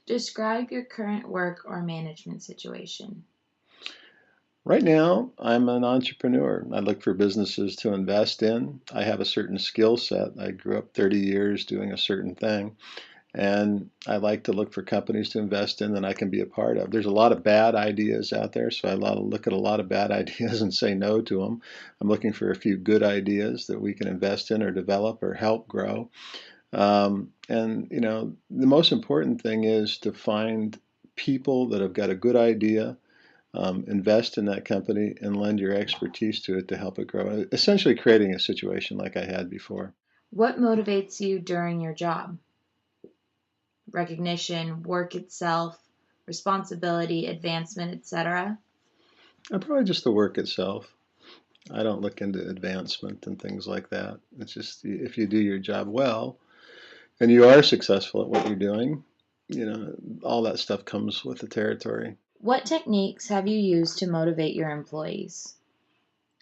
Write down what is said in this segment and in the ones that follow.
Describe your current work or management situation. Right now, I'm an entrepreneur. I look for businesses to invest in. I have a certain skill set. I grew up 30 years doing a certain thing, and I like to look for companies to invest in that I can be a part of. There's a lot of bad ideas out there, so I look at a lot of bad ideas and say no to them. I'm looking for a few good ideas that we can invest in or develop or help grow. And the most important thing is to find people that have got a good idea, invest in that company, and lend your expertise to it to help it grow. Essentially, creating a situation like I had before. What motivates you during your job? Recognition, work itself, responsibility, advancement, etc. Probably just the work itself. I don't look into advancement and things like that. It's just if you do your job well and you are successful at what you're doing, all that stuff comes with the territory. What techniques have you used to motivate your employees?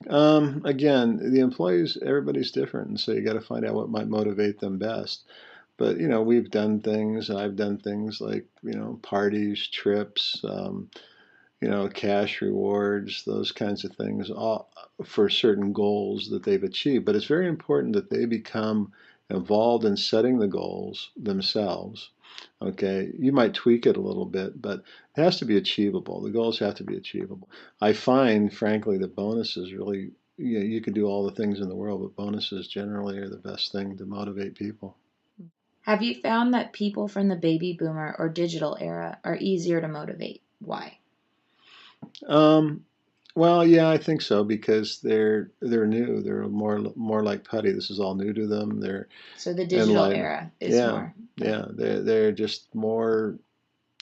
Again, the employees, everybody's different, and so you got to find out what might motivate them best. But we've done things, and I've done things like parties, trips, cash rewards, those kinds of things, all for certain goals that they've achieved. But it's very important that they become involved in setting the goals themselves. Okay, you might tweak it a little bit, but it has to be achievable. The goals have to be achievable. I find, frankly, that bonuses really, you can do all the things in the world, but bonuses generally are the best thing to motivate people. Have you found that people from the baby boomer or digital era are easier to motivate? Why? Um, well, yeah, I think so because they're new. They're more like putty. This is all new to them. They're So the in digital life. era is Yeah, more. yeah. They're just more.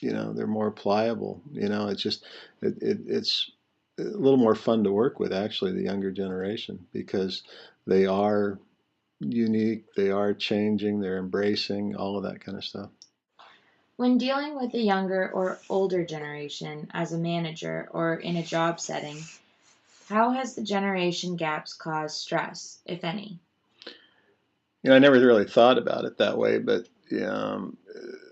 They're more pliable. It's a little more fun to work with actually the younger generation because they are unique. They are changing. They're embracing all of that kind of stuff. When dealing with the younger or older generation as a manager or in a job setting, how has the generation gaps caused stress, if any? I never really thought about it that way, but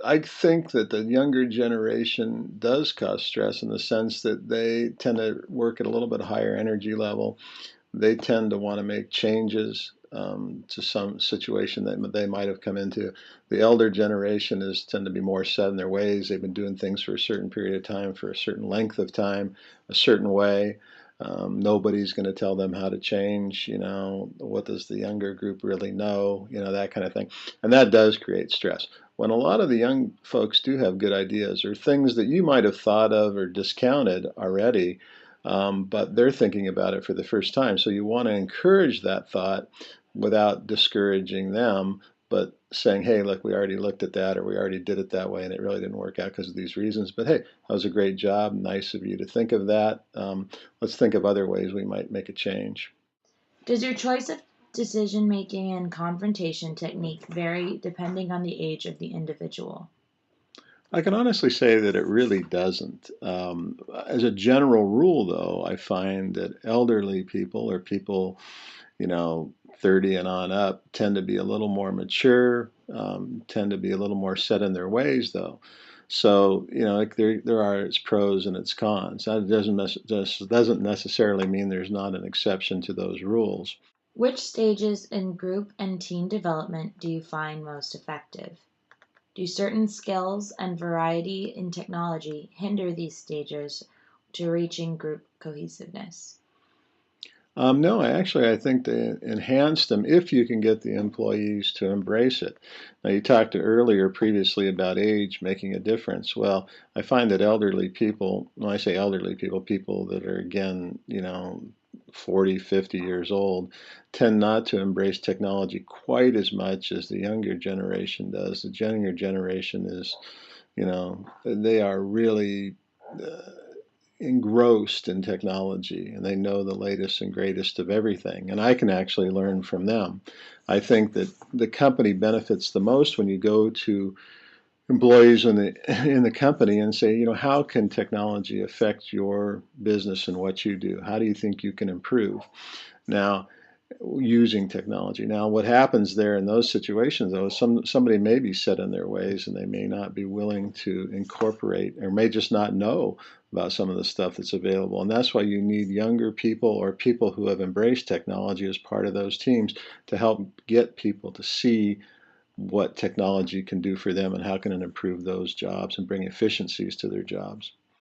I think that the younger generation does cause stress in the sense that they tend to work at a little bit higher energy level. They tend to want to make changes to some situation that they might have come into. The elder generation is tend to be more set in their ways. They've been doing things for a certain period of time, for a certain length of time, a certain way. Nobody's going to tell them how to change. What does the younger group really know? That kind of thing. And that does create stress. When a lot of the young folks do have good ideas or things that you might have thought of or discounted already, but they're thinking about it for the first time. So you want to encourage that thought without discouraging them, but saying, hey, look, we already looked at that or we already did it that way and it really didn't work out because of these reasons. But hey, that was a great job. Nice of you to think of that. Let's think of other ways we might make a change. Does your choice of decision making and confrontation technique vary depending on the age of the individual? I can honestly say that it really doesn't. As a general rule, though, I find that elderly people or people, you know, 30 and on up tend to be a little more mature, tend to be a little more set in their ways, though. So, like there are its pros and its cons. That doesn't necessarily mean there's not an exception to those rules. Which stages in group and team development do you find most effective? Do certain skills and variety in technology hinder these stages to reaching group cohesiveness? No, I think they enhance them if you can get the employees to embrace it. Now, you talked earlier previously about age making a difference. Well, I find that elderly people, when I say elderly people, people that are again, 40, 50 years old, tend not to embrace technology quite as much as the younger generation does. The younger generation is, they are really engrossed in technology and they know the latest and greatest of everything. And I can actually learn from them. I think that the company benefits the most when you go to employees in the company and say, how can technology affect your business and what you do? How do you think you can improve? Now, using technology. Now, what happens there in those situations, though, is somebody may be set in their ways and they may not be willing to incorporate or may just not know about some of the stuff that's available. And that's why you need younger people or people who have embraced technology as part of those teams to help get people to see what technology can do for them and how can it improve those jobs and bring efficiencies to their jobs.